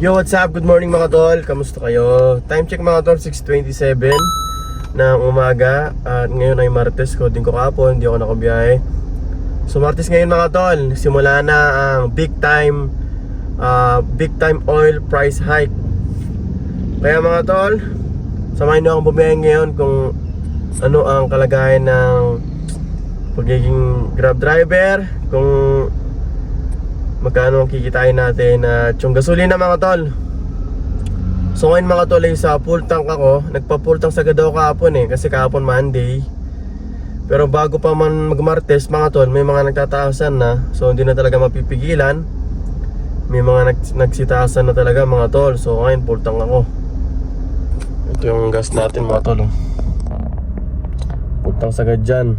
Yo, what's up? Good morning mga tol. Kamusta kayo? Time check mga tol, 6:27 ng umaga. At ngayon ay Martes, coding ko kahapon, hindi ako nakabiyahe. So Martes ngayon mga tol, simula na ang big time oil price hike. Kaya mga tol, samahin nyo akong bumiyahe ngayon kung ano ang kalagayan ng pagiging Grab driver, kung magkano ang kikitain natin at yung gasolina mga tol. So ngayon mga tol ay sa full tank ako. Nagpa full tank sagad ako kahapon kasi kahapon Monday. Pero bago pa man mag-Martes mga tol, may mga nagtataasan na. So hindi na talaga mapipigilan. May mga nagsitaasan na talaga mga tol. So ngayon full tank ako. Ito yung gas natin mga tol. Full tank sagad dyan.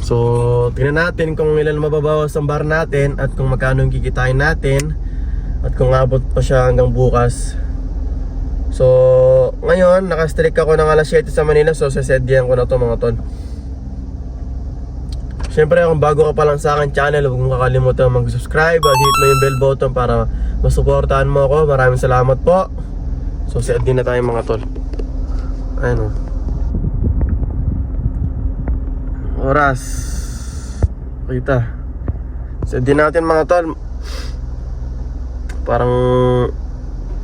So, tingnan natin kung ilan mababawas ang bar natin at kung magkano yung kikitain natin at kung abot pa siya hanggang bukas. So, ngayon, nakastrict ako ng alas 7 sa Manila. So, sasedyan ko na to mga tol. Siyempre, kung bago ka pa lang sa akin channel, huwag mong kakalimutan mag-subscribe at hit mo yung bell button para masuportahan mo ako. Maraming salamat po. So, set din na tayo mga tol. Ayun o. Oras kita. So din natin mga tol. Parang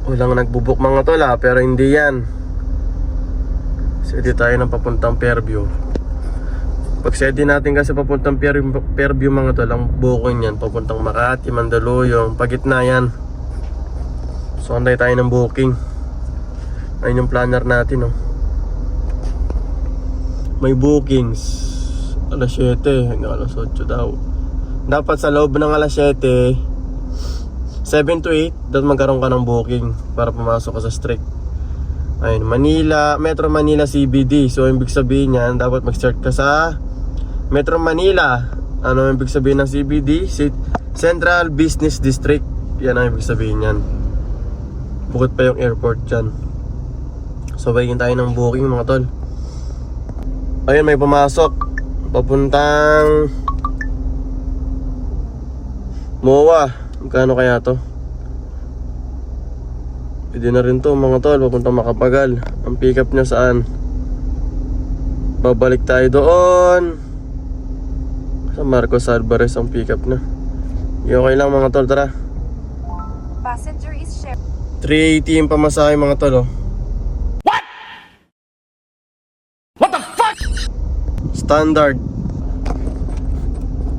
walang nagbubuk mga tol pero hindi yan. So di tayo ng papuntang Fairview. Pag set din natin kasi papuntang Fairview mga tol, ang booking yan papuntang Makati, Mandaluyong, pagitna yan. So anday tayo ng booking. Ayun yung planner natin May bookings alas 7, hanggang alas 8 daw. Dapat sa loob ng alas 7 to 8 dapat magkaroon ka ng booking para pumasok ka sa strict. Ayun, Manila, Metro Manila CBD. So ibig sabihin niyan, dapat mag-start ka sa Metro Manila. Ano ibig sabihin ng CBD? Central Business District. Yan ang ibig sabihin niyan. Bukod pa yung airport dyan. So bayin tayo ng booking mga tol. Ayun, may pumasok papuntang MOA. Magkano kaya to? Pwede na rin to mga tol. Papuntang Makapagal. Ang pick up niya saan? Babalik tayo doon sa Marcos Alvarez ang pick up na. Okay lang mga tol, tara. Passenger is shared. 380 yung pamasahe mga tol Standard.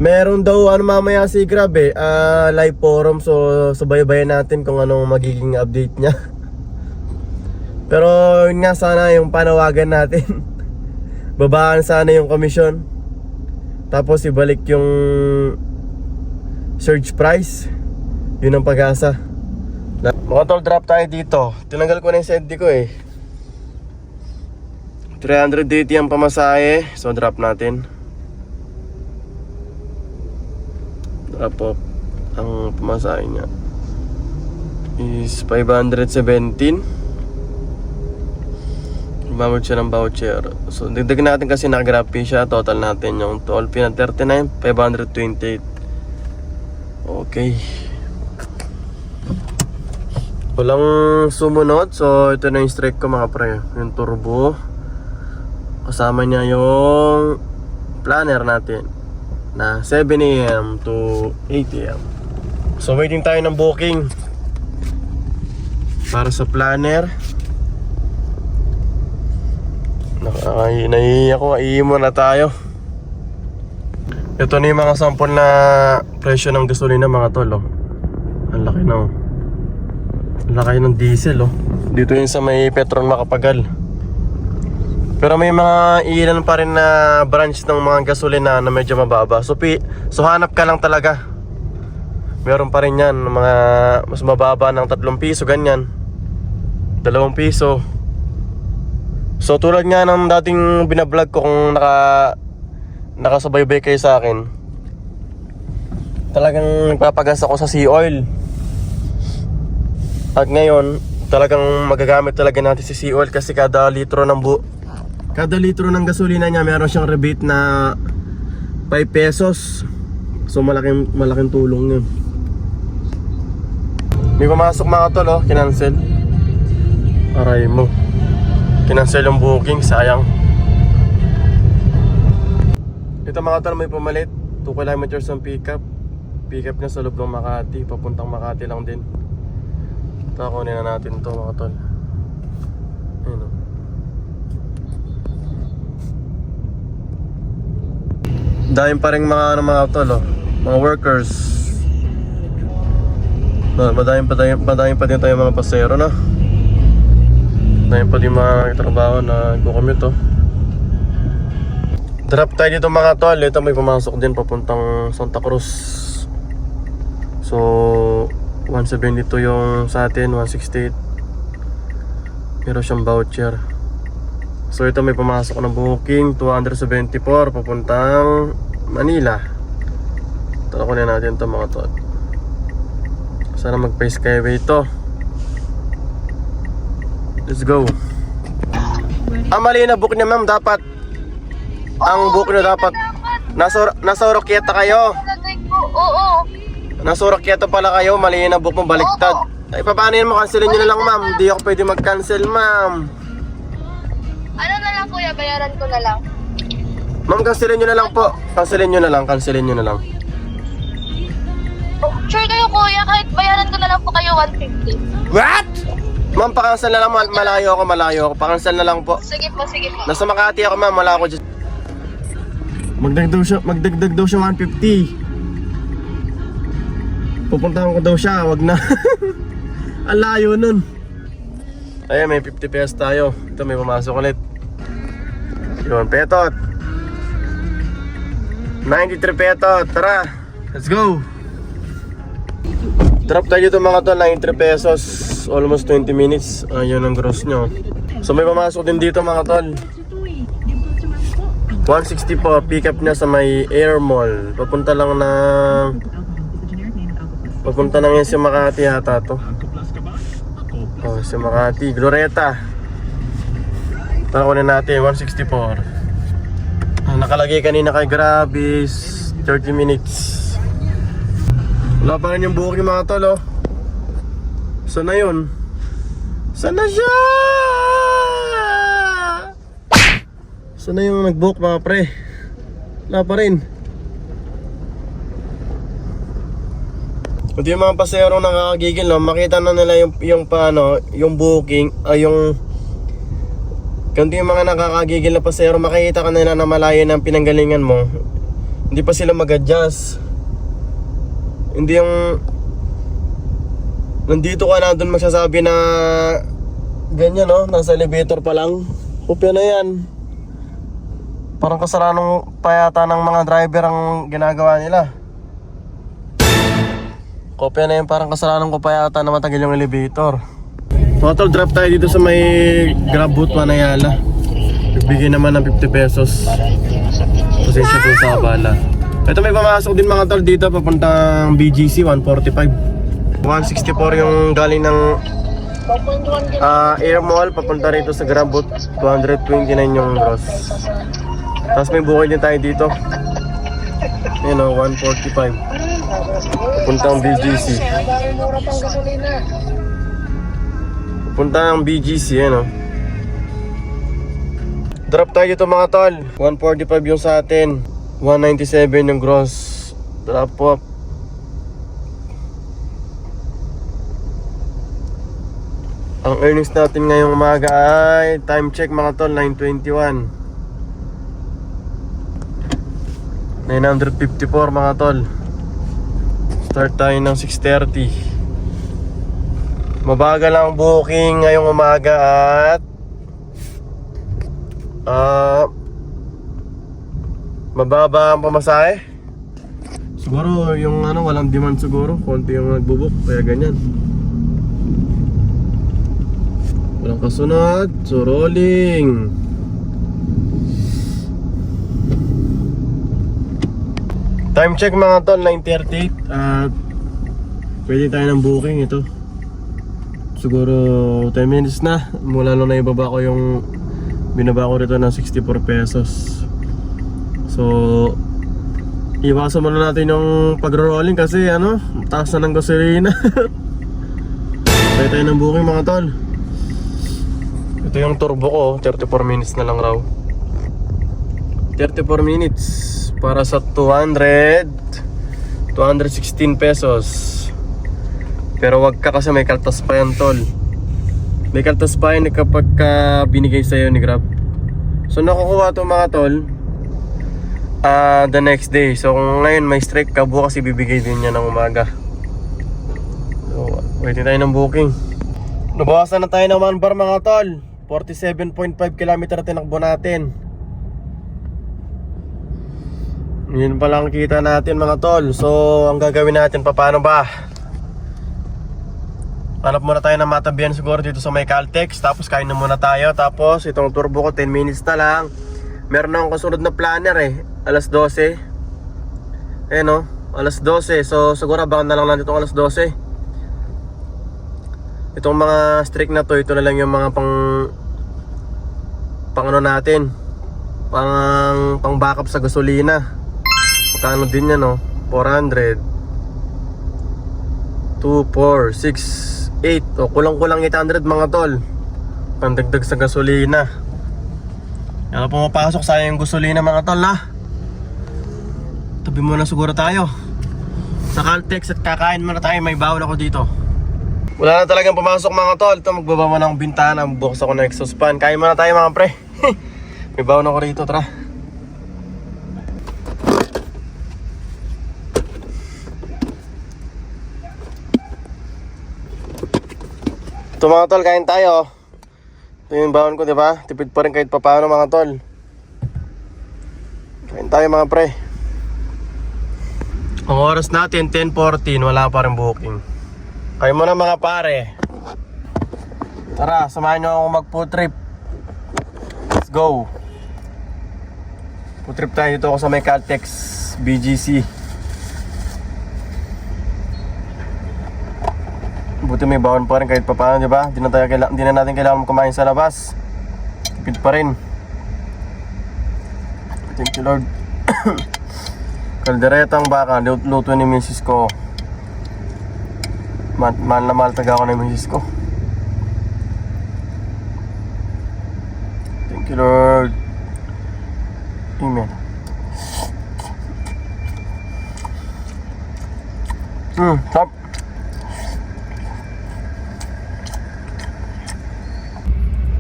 Meron daw mamaya si Grab live forum. So subaybayan natin kung anong magiging update niya. Pero yun nga, sana yung panawagan natin babaan sana yung komisyon. Tapos ibalik yung surge price. Yun ang pag-asa. Mga tol, drop tayo dito. Tinanggal ko na yung safety ko 380 ang pamasahe. So drop natin. Drop off. Ang pamasahe niya is 517. Mamit siya ng voucher. So dagdag natin kasi naka-grab fee siya. Total natin yung toll fee na 39, 528. Okay. Walang sumunod. So ito na yung strike ko mga pre. Yung turbo. Kasama niya yung planner natin na 7 AM to 8 AM. So waiting tayo ng booking para sa planner. Naiiyak ko, iimo na tayo. Ito na yung mga sample na presyo ng gasolina mga tol Ang laki na Ang laki ng diesel Dito yung sa may Petron Makapagal. Pero may mga ilan pa rin na branch ng mga gasolina na medyo mababa. So hanap ka lang talaga. Meron pa rin yan mga mas mababa ng 3 piso ganyan, 2 piso. So tulad nga ng dating binablog ko, kung nakasubaybay kayo sa akin, talagang nagpapagas ako sa sea oil. At ngayon talagang magagamit talaga natin si sea oil kasi kada litro ng gasolina niya meron siyang rebate na 5 pesos. So malaking tulong yun. May pumasok mga tol, oh, kinancel. Aray mo. Kinancel yung booking, sayang. Ito mga tol, may pumalit. 2 kilometers ang pick up. Pick up niya sa loob ng Makati. Papuntang Makati lang din. Takunin na natin to mga tol. Ayun, oh. Dahil pa rin mga mga tol, oh, mga workers. No, madami pa din tayo mga pasero na. Madami pa din mga trabaho na go-commute, oh. Drop tayo dito mga tol. Ito may pumasok din papuntang Santa Cruz. So 172 yung sa atin, 168. Meron siyang voucher. So ito may pumasok na booking, 274 papuntang Manila. Kunin natin ito mga tol. Sana mag-pay skyway ito. Let's go. Mali na book niya ma'am. Dapat ang book niya dapat nasa Oroquieta kayo. Oo. Nasa Oroquieta pala kayo. Mali na book mo, baliktad. Ay, paano yun mo? Cancelin nyo na lang ma'am. Hindi ako pwede mag-cancel ma'am. Ano na lang kuya, bayaran ko na lang. Ma'am, cancelin nyo na lang po. Cancelin nyo na lang. Oh, sure kayo kuya, kahit bayaran ko na lang po kayo 150. What? Ma'am, pa-cancel na lang. Malayo ako. Pa-cancel na lang po. Sige po. Nasa Makati ako ma'am. Wala ako dyan. Magdagdag daw siya 150. Pupuntahan ko daw siya. Wag na. Ang layo nun. Ayan, may 50 pesos tayo. Ito, may pumasok ulit. Yun, petot. 93 petot. Tara, let's go. Drop tayo dito mga tol, 93 pesos. Almost 20 minutes. Ayun ang gross nyo. So may pumasok din dito mga tol. 164, pick up niya sa may Air Mall. Papunta lang yan si Makati yata to. Oh, si Makati, Glorieta. Tara, kunin natin, 164. Nakalagay kanina kay Grabis, 30 minutes. Wala pa rin yung booking mga tol, oh. Saan na yun? Saan na siya? Saan na yung nag-book mga pre? Wala pa rin. Hindi yung mga pasero nakakagigil, no? Makita na nila yung paano, yung booking, yung kundi yung mga nakakagigil na pasero, makikita ka nila na malayo ng pinanggalingan mo. Hindi pa sila mag-adjust. Hindi yung nandito ka na doon magsasabi na ganyan, no? Nasa elevator pa lang. Kopya na yan. Parang kasalanan pa yata ng mga driver ang ginagawa nila. Kopya na yun, parang kasalanan ko pa yata na matagal yung elevator. Mga tol, drop tayo dito sa may Grab booth Manayala. Nagbigay naman ng 50 pesos. Pasensya po sa abala. Ito may pumasok din mga tol dito papuntang BGC, 145. 164 yung galing ng Air Mall papunta rito sa Grab booth. 229 yung gross. Tapos may bukay din tayo dito. Yun o, 145. Puntang BGC. Puntang BGC, ano. Drop tayo dito mga tol. 145 yung sa atin. 197 yung gross. Drop up. Ang earnings natin ngayong umaga ay time check mga tol, 9:21. 954 mga tol. Start tayo ng 6:30. Mabagal ang booking ngayong umaga at mababa ang pamasahe. Siguro yung walang demand siguro. Konti yung nagbubook kaya ganyan. Walang kasunod. So rolling. Time check mga tol, 9:38 at pwede tayo ng booking ito. Siguro 10 minutes na mula nung naibaba ko yung binaba ko rito ng 64 pesos. So iwasan muna natin yung pagro-rolling kasi taas na ng gasolina. Tayo tayo ng booking mga tol. Ito yung turbo ko, 34 minutes na lang raw. 34 minutes para sa 216 pesos. Pero wag ka kasi may kaltas pa yan tol. May kaltas pa yan kapag binigay sa'yo ni Grab. So nakukuha to mga tol the next day. So kung ngayon may strike ka, bukas ibibigay din niya ng umaga. So waiting tayo ng booking. Nabawasan na tayo ng 1 bar mga tol. 47.5 km tinakbo natin. Yun pa lang kita natin mga tol. So ang gagawin natin, paano ba? Hanap muna tayo ng matabihan siguro dito sa may Caltex. Tapos kain na muna tayo. Tapos itong turbo ko 10 minutes na lang. Meron na akong kasunod na planner alas 12. Ayan alas 12. So siguro abangan na lang natin itong alas 12. Itong mga streak na to, ito na lang yung mga pang ano natin, pang backup sa gasolina. Magkano din yan 400 2, 4, 6, 8 o kulang-kulang 800 mga tol, pandagdag sa gasolina. Yan, pumapasok sa yung gasolina mga tol na. Tabi muna siguro tayo sa Caltex at kakain muna tayo. May bawal ako dito. Wala na talagang pumasok mga tol. Ito magbaba mo ng bintana, bukas ako ng exhaust fan. Kain muna tayo mga pre. May bawal ako rito, tara. Ito mga tol, kain tayo. Ito yung bawon ko, di ba? Tipid pa rin kahit papaano mga tol. Kain tayo mga pre. Ang oras natin 10:14, wala pa rin booking. Kayo muna mga pare. Tara, samahan nyo ako mag food trip. Let's go. Food trip tayo dito ako sa may Caltex BGC. Buti may bawon pa rin kahit papaano, di ba? Hindi na natin kailangan kumain sa labas. Tipid pa rin. Thank you Lord. Kalderetang baka, luto ni misis ko. Mahal na mahal taga ako ni misis ko. Thank you Lord. Amen. Stop.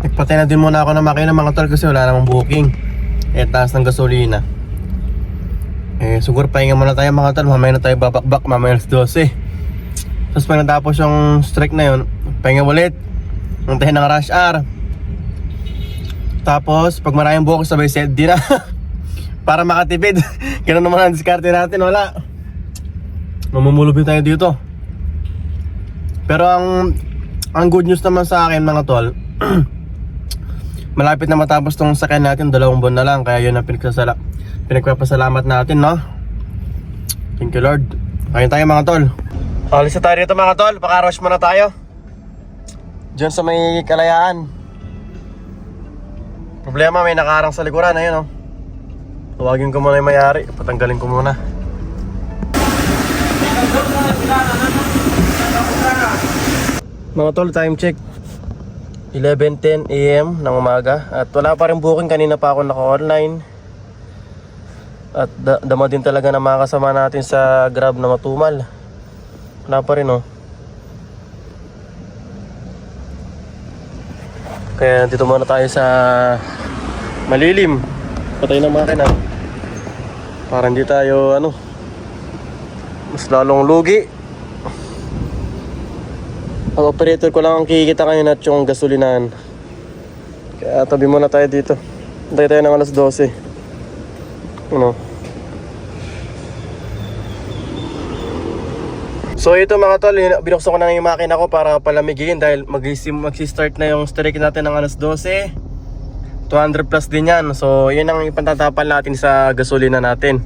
Nagpatay na din muna ako ng makina mga tol kasi wala namang booking. Taas ng gasolina. Siguro pahinga muna tayo mga tol. Mamaya na tayo babakbak, mamaya alas 12. Tapos pag natapos yung strike na yun, pahinga ulit. Nantahin ng rush hour. Tapos pag maraming booking sabay set din na. Para makatipid. Ganun naman ang diskarte natin, wala. Mamumulubin tayo dito. Pero ang good news naman sa akin mga tol, malapit na matapos tong sakyan natin, 2 buwan na lang. Kaya yun ang pinagpapasalamat natin, no? Thank you Lord. Kain tayo mga tol. Alis na tayo dito mga tol. Paka-rush muna tayo diyan sa may Kalayaan. Problema, may nakaharang sa likuran. Ayun Tawagin ko muna yung may-ari. Patanggalin ko muna. Mga tol, time check 11:10 AM ng umaga. At wala pa rin booking. Kanina pa ako naka-online. At dama din talaga ng mga kasama natin sa Grab na matumal. Wala pa rin Kaya dito muna tayo sa malilim. Patay ng makina para hindi tayo mas lalong lugi. Ang operator ko lang ang kikita ngayon at yung gasolinahan. Kaya tabi muna tayo dito. Hintay tayo ng alas 12. So ito mga tol, binuksan ko na yung makina ko para palamigin dahil mag-start na yung strike natin ng alas 12. 200 plus din yan. So yun ang ipantatapan natin sa gasolina natin.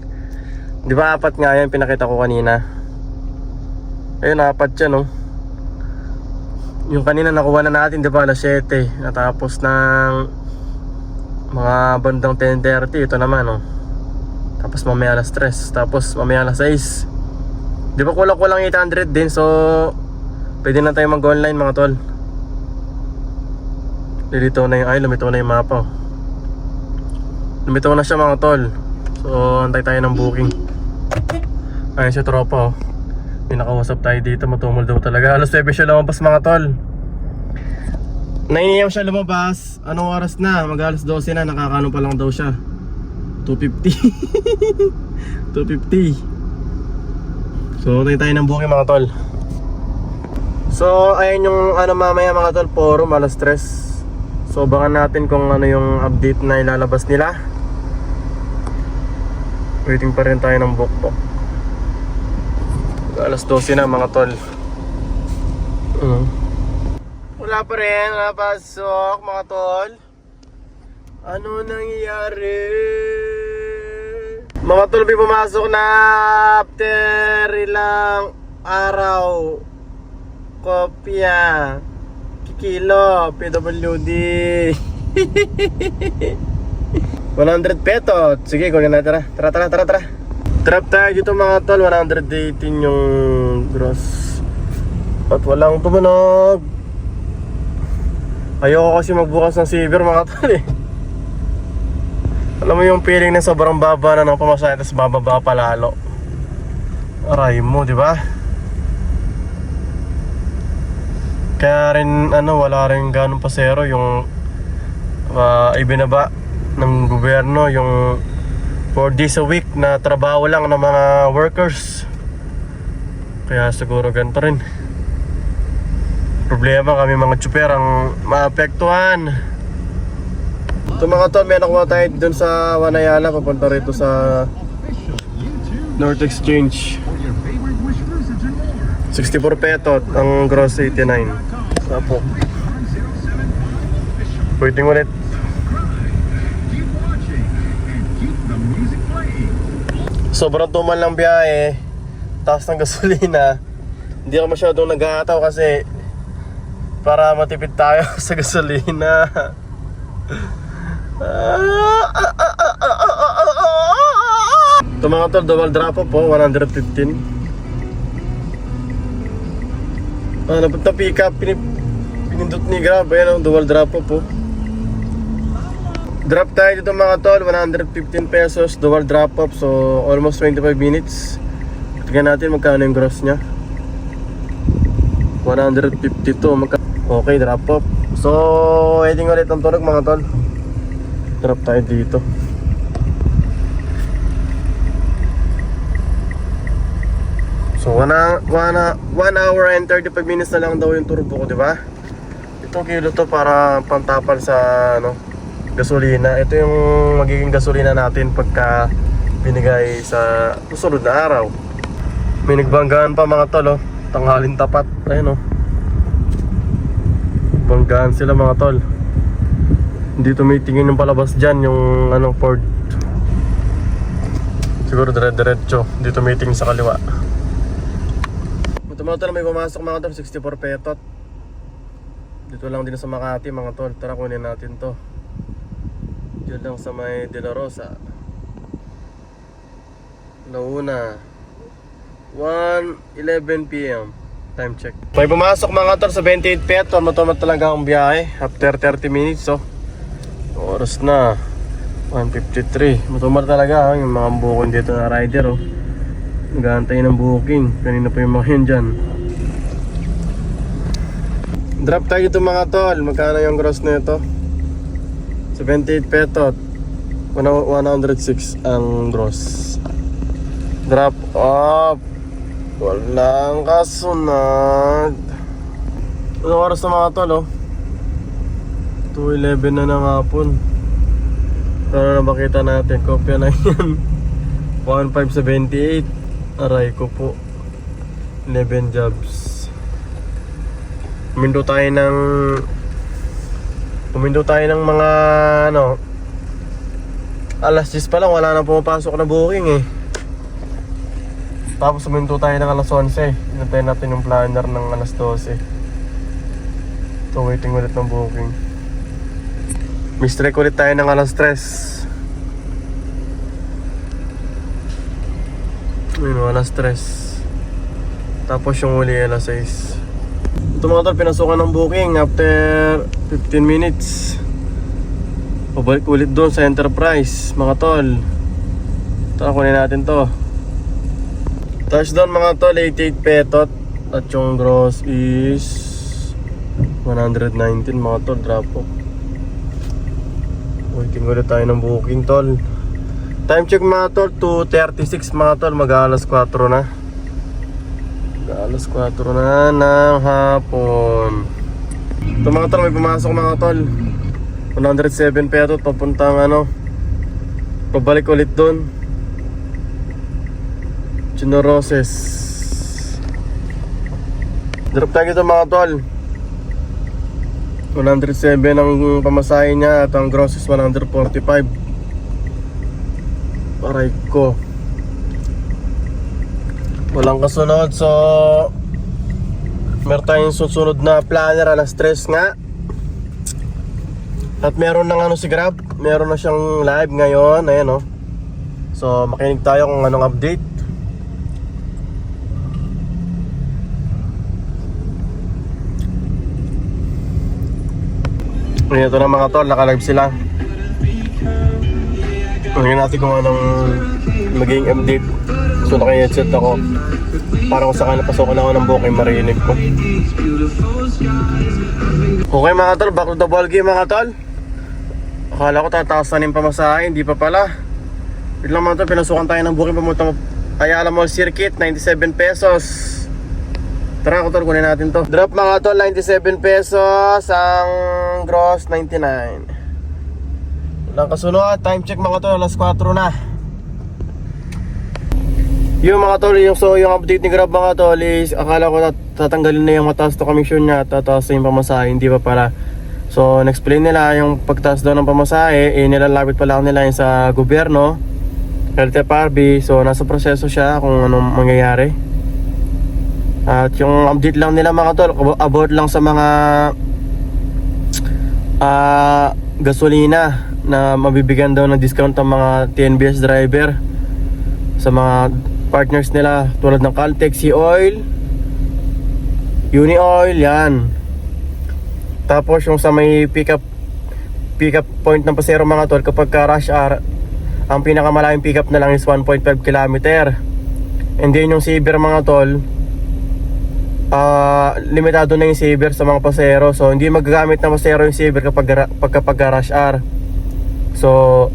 Di ba 4 nga yan pinakita ko kanina. Ayun 4 yan Yung kanina nakuha na natin, di ba, alas 7. Natapos ng mga bandang 10:30. Ito naman Tapos mamaya alas 3. Tapos mamaya alas 6. Di ba kulang-kulang 800 din. So Pwede na tayo mag-online mga tol. Lumitaw na yung mapa. Lumitaw na siya mga tol. So antay tayo ng booking. Ayun si tropa oh. May nakausap tayo dito, matumol daw talaga. Alas 9 siya lumabas mga tol. 9 AM siya lumabas. Anong oras na? Mag-alas 12 na, nakakano pa lang daw siya. 2:50. 2:50. So tayo ng booking mga tol. So ayun yung mamaya mga tol, forum alas 3. So abangan natin kung ano yung update na ilalabas nila. Waiting pa rin tayo ng book. Alas 12 na mga tol. Wala pa rin, wala pasok mga tol. Ano nangyayari? Mga tol, may pumasok na after ilang araw. Kopya Kikilo PWD 100 peto. Sige, kunin natin. Tara. Trap tayo dito mga tol. 118 yung gross. At walang tumunog. Ayoko kasi magbukas ng silver mga tol eh. Alam mo yung feeling na sobrang baba na ng pamasahe, tapos bababa pa lalo. Aray mo, di ba? Kaya rin wala rin ganong pasero yung ibinaba ng gobyerno yung 4 days a week na trabaho lang ng mga workers. Kaya siguro ganito rin. Problema kami mga tsuper ang maapektuhan. Ito mga tol, may nakuha tayo dun sa Wanayala, papunta rito sa North Exchange. 64 petot, ang gross 89. Sapo. Waiting ulit. Sobrang tumal ng biyahe, taas ng gasolina. Hindi ako masyadong naghahataw kasi para matipid tayo sa gasolina. Ito mga tol, double drop off po, 115. Napunta pick up, pinindot ni Grab. Ayan ang dual drop off po. Drop tayo dito mga tol, 115 pesos dual drop off. So almost 25 minutes. Tignan natin magkano yung gross nya. 152. Okay, drop off. So waiting ulit ang tunog mga tol. Drop tayo dito. So 1 hour and 35 minutes na lang daw yung turbo ko, di ba? Itong kilo to para pantapal sa gasolina. Ito yung magiging gasolina natin pagka binigay sa susunod na araw. May nagbanggaan pa mga tol, tanghalin tapat. Ayun banggaan sila mga tol. Hindi tumitingin yung palabas dyan, yung Ford. Siguro dire-diretso, hindi tumitingin sa kaliwa. Ito mga tol, may pumasok mga tol, 64 petot. Dito lang din sa Makati mga tol. Tara kunin natin to. Diyan lang sa may De La Rosa, Launa. 1:11 PM. Time check. May pumasok mga tol sa 28 petot. Matumat talaga ang biyahe after 30 minutes. So oras na 1:53. Matumat talaga yung mga booking dito na rider nag-aantay ng booking. Kanina pa yung mga yun dyan. Drop tayo dito mga tol. Magkano yung gross na ito? 78 petot. 106 ang gross. Drop off. Walang kasunod. Ano oras na mga tol 2:11 na ng hapon. Para na makita natin. Kopya na yan. 1578. Aray ko po. 11 jobs. Pumindo tayo ng mga alas 10 pa lang, wala na pumapasok na booking eh. Tapos pumindo tayo ng alas 11. Inantay natin yung planner ng alas 12. So waiting ulit ng booking. Mistrike ulit tayo ng alas 3. Ayun, alas 3. Tapos yung uli alas 6. Ito mga tol, pinasukan ng booking after 15 minutes. Pabalik ulit doon sa Enterprise mga tol. Tara, kunin natin to. Touchdown mga tol, 88 petot. At yung gross is 119 mga tol, drop off. Waiting ulit tayo ng booking tol. Time check mga tol, 2:36 mga tol, mag-alas 4 na. Mag-alas 4 na ng hapon. Ito mga tol, may pumasok mga tol, 107 petot, papuntang pabalik ulit doon, Chinaroses. Drop tayo dito mga tol, 107 ang pamasahe niya at ang gross is 145. Aray ko, walang kasunod. So meron tayong susunod na planner, alas 3 nga. At meron ng si Grab, meron na siyang live ngayon. Ayan So makinig tayo kung anong update. Ito na mga tol, naka-live sila. Tingnan natin kung anong magiging update. So naka-headset ako para kung saka napasokan ako ng booking, marinig ko. Okay mga tol, back to the ball game mga tol. Akala ko tataasan yung pamasahe, hindi pa pala. Wait lang mga tol, pinasukan tayo ng booking pamunta Ayala Mall Circuit, 97 pesos. Tara ko tol, kunin natin to. Drop mga tol, 97 pesos. Ang gross, 99. Walang kasunod. Time check mga tol, alas 4 na. Yung mga tol, yung update ni Grab mga tol is, akala ko tatanggalin na yung mataas to commission niya, tataas na yung pamasahe, hindi pa pala. So na-explain nila yung pagtaas daw ng pamasahe, nilalapit pala nila yung sa gobyerno, LTFRB. So nasa proseso siya kung anong mangyayari. At yung update lang nila mga tol, about lang sa mga gasolina na mabibigyan daw ng discount ang mga TNBS driver sa mga partners nila tulad ng Caltex, Sea Oil, Uni Oil, yan. Tapos yung sa may pick up point ng pasero mga tol, kapag ka rush hour, ang pinakamalayong pick up na lang is 1.5 km. And then yung saver mga tol, limitado na yung saver sa mga pasero. So hindi magagamit na pasero yung saver kapag rush hour. So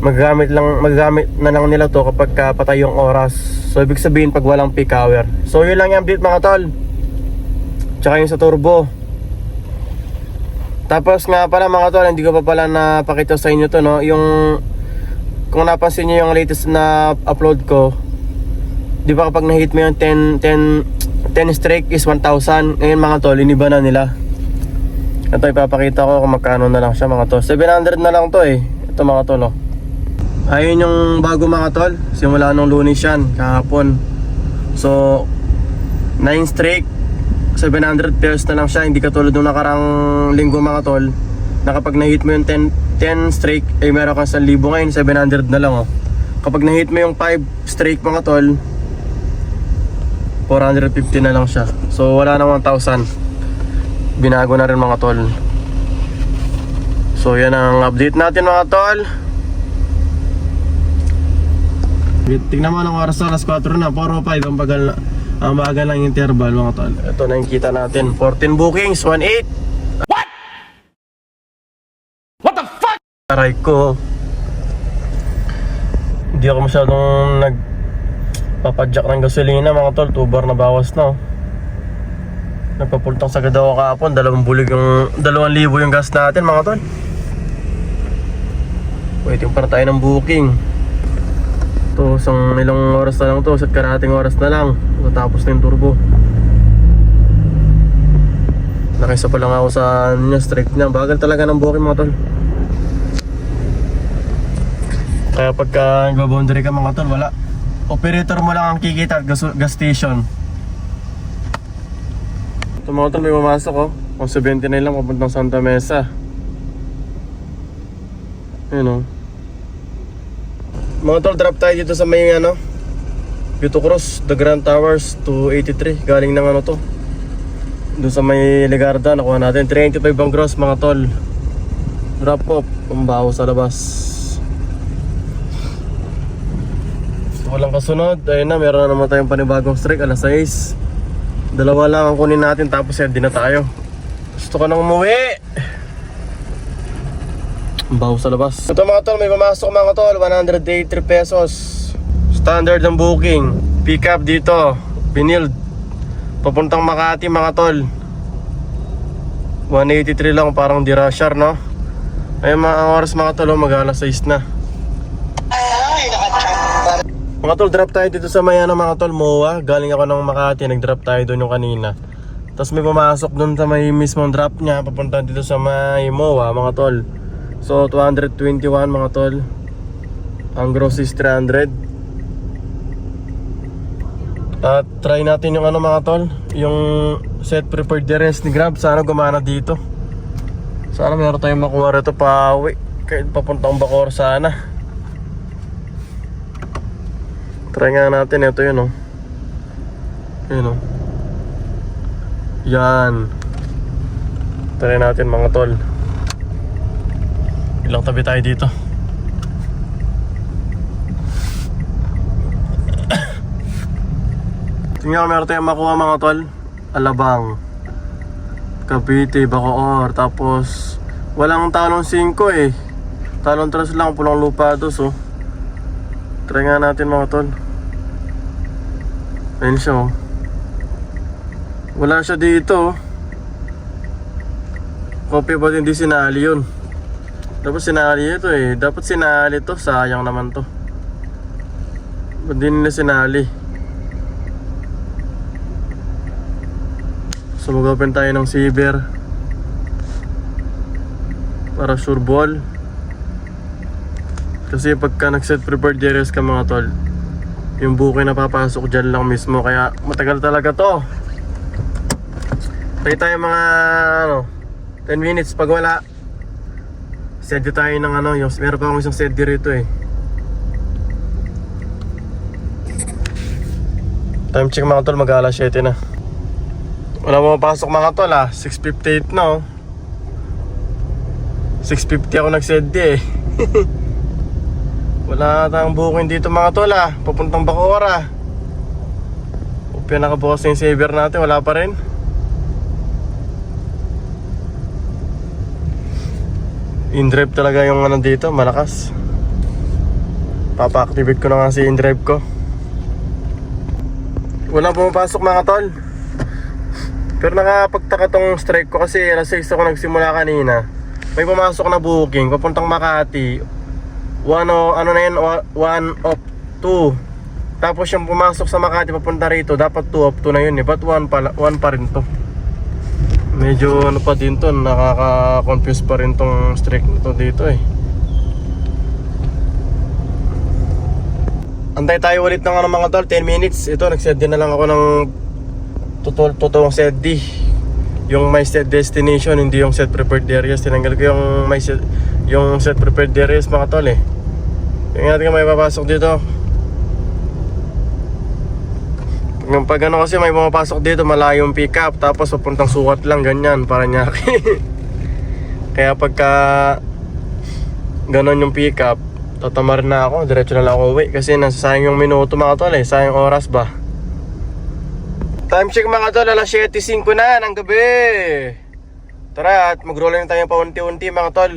magagamit na lang nila to kapag patay yung oras. So ibig sabihin pag walang peak hour. So yun lang yung update mga tol. Tsaka yung sa turbo. Tapos nga pala mga tol, hindi ko pa pala napakita sa inyo to yung kung napansin nyo yung latest na upload ko, di ba kapag na-hit mo yung 10 strike is 1,000. Ngayon mga tol, iniba na nila. Ito ipapakita ko kung magkano na lang siya mga tol. 700 na lang to ito mga tol Ayun yung bago mga tol, simula nung Lunes yan, kahapon. So 9 strike, 700 pesos na lang siya. Hindi katulad nung nakarang linggo mga tol, na kapag na-hit mo yung 10 strike ay meron kang 1,000. Ngayon 700 na lang Kapag na-hit mo yung 5 strike mga tol, 450 na lang siya. So wala na 1,000. Binago na rin mga tol. So yan ang update natin mga tol. Tignan mo ng oras, alas 4 na, 4:05 ang bagal lang interval mga tol. Ito na yung kita natin, 14 bookings, 18. What the fuck? Aray ko, hindi ako masyadong nagpapadyak ng gasolina mga tol. 2 bar na bawas na Nagpapultang sagad ako kahapon, 2,000 yung gas natin mga tol. Waiting para tayo ng booking. Ito, ilang oras na lang to, sa karating oras na lang matapos na yung turbo. Nakisa pa lang ako sa strike niya. Bagal talaga ng booking mga tol. Kaya pagka nagbaboundary ka mga tol, wala, operator mo lang ang kikita at gas station. Ito mga tol, may mamasok kung 79 lang papuntang Santa Mesa. Ayun Mga tol, drop tayo dito sa may Vito Cruz, The Grand Towers 283. Galing ng to Doon sa may Legarda, nakuha natin 25 ang gross mga tol. Drop off, umbaho sa labas. So, walang kasunod. Ayun na, meron na naman tayong panibagong streak. Alas 6. Dalawa lang ang kunin natin, tapos head na tayo. Gusto ko nang umuwi. Umbaho sa labas. Ito mga tol, may pumasok mga tol, 183 pesos. Standard ng booking. Pick up dito, Binild, papuntang Makati mga tol. 183 lang, parang di rusher, no? Ayun mga oras mga tol, mag-alas 6 na. Mga tol, drop tayo dito sa Mayana mga tol, MOA. Galing ako ng Makati, nag-drop tayo doon yung kanina. Tapos may pumasok doon sa may mismong drop niya, papunta dito sa may MOA mga tol. So 221 mga tol. Ang gross is 300. At try natin yung ano mga tol, yung set prepared the rest ni Grab. Sana gumana dito. Sana meron tayong makuha rito pa uwi, kahit papuntang Bacoor sana. Try nga natin, ito yun, oh. Yun, oh. Yan. Try natin mga tol. Ilang tabi tayo dito. Tingnan ko meron tayong makuha mga tol. Alabang, Cavite, Bacoor. Tapos walang talong 5 eh. Talong 3 lang, pulang lupa dos, oh. Try nga natin mga tol. Ayun siya, oh. Wala siya dito, oh. Copy ba hindi sinali yun? Dapat sinali ito eh. Dapat sinali to. Sayang naman to. Ba't di nila sinali? So mag-open tayo ng Saver para sure ball. Kasi pagka nag-set prepared areas ka mga tol, yung booking na papasok dyan lang mismo. Kaya matagal talaga to. Tayo tayo mga 10 minutes. Pag wala, set tayo ng yung meron pa akong isang set rito eh. Time check mga tol, mag-alas 7 na. Wala mo mapasok mga tol 6:58 na, oh. 6:50 ako nag-set eh. Wala tayong booking dito mga tol papuntang Bacoor Pinakabukas na yung Saver natin, wala pa rin. In-drive talaga yung dito, malakas. Papa-activate ko na nga si in-drive ko. Walang pumapasok mga tol. Pero nakapagtaka tong strike ko kasi alas 6 ako nagsimula kanina. May pumasok na booking papuntang Makati. 1 of 2. Tapos yung pumasok sa Makati papunta rito, dapat 2 of 2 na yun eh. But 1 pa rin to. Medyo pa din to, nakaka-confuse pa rin tong strike na to dito eh. Antay tayo ulit ng mga tol, 10 minutes. Ito, nag-set din na lang ako ng totoong set D. Yung my set destination, hindi yung set prepared areas. Tinanggal ko yung set prepared areas mga tol eh. Tingnan natin kung may papasok dito. Pag kasi may pumapasok dito, malayong pick up, tapos papuntang Sukat lang, ganyan, Paranaque. Kaya pagka ganon yung pick up, tatamar na ako, diretso na lang ako uwi. Kasi nasasayang yung minuto mga tol eh, sayang oras ba. Time check mga tol, alas 7:05 na ng gabi. Tara, at mag-roll na tayo paunti-unti mga tol.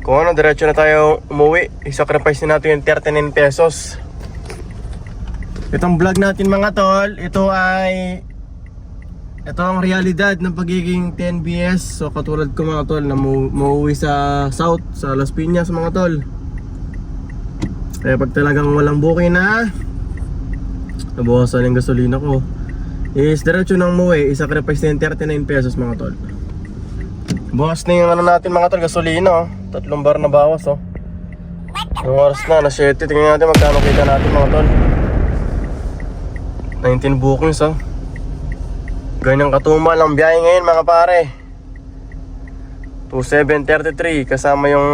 Kung diretso na tayo umuwi. I-sacrifice na natin yung 39 pesos. Itong vlog natin mga tol, ito ang realidad ng pagiging 10BS. So katulad ko mga tol, na mauwi sa South, sa Las Piñas mga tol. Kaya pag talagang walang booking na, nabawasan yung gasolina ko, is diretso nang umuwi, i-sacrifice na yung 39 pesos mga tol. Bawas na yung natin mga tol, gasolina 3 bar na bawas Yung oras na 7, tingnan natin magkano kita natin mga tol. 19 bookings Ganyang katumal ang biyahe ngayon mga pare. 2733 kasama yung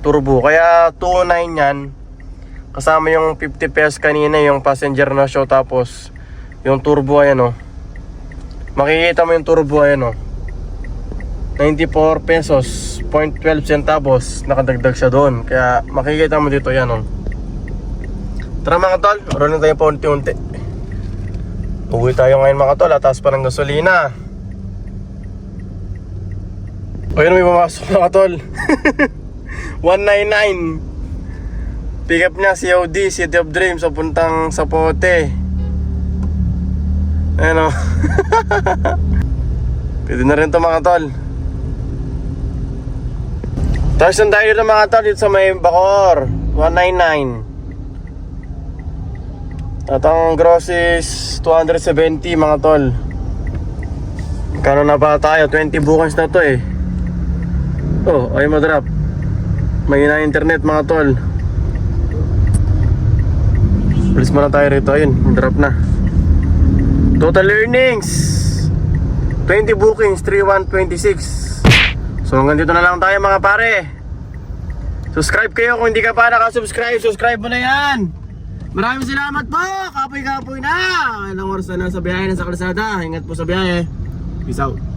turbo. Kaya 29 yan. Kasama yung 50 pesos kanina yung passenger na show. Tapos yung turbo ayan Makikita mo yung turbo, ayan o. 94 pesos, 0.12 centavos, nakadagdag siya doon. Kaya makikita mo dito, yan o. Tara mga tol, roll na tayo pa unti-unti. Uwi tayo ngayon mga tol, taas pa ng gasolina. O yun, may pumasok mga tol. 199. Pick up niya COD, City of Dreams, papuntang Sapote. Ayan o. Pwede na rin to mga tol. Tapos yung tayo dito mga tol, dito sa may Bacoor, 199. At ang gross is 270 mga tol. Kano na pa tayo? 20 bookings na to eh. Oh, ay madrop. May na internet mga tol. Please muna tayo rito. Ayun, drop na. Total earnings 20 bookings, 3126. So hanggang dito na lang tayo mga pare. Subscribe kayo kung hindi ka pa nakasubscribe. Subscribe mo na yan. Maraming salamat po. Kapoy-kapoy na. Ilang oras na sa biyahe na sa kalsada. Ingat po sa biyahe. Peace out.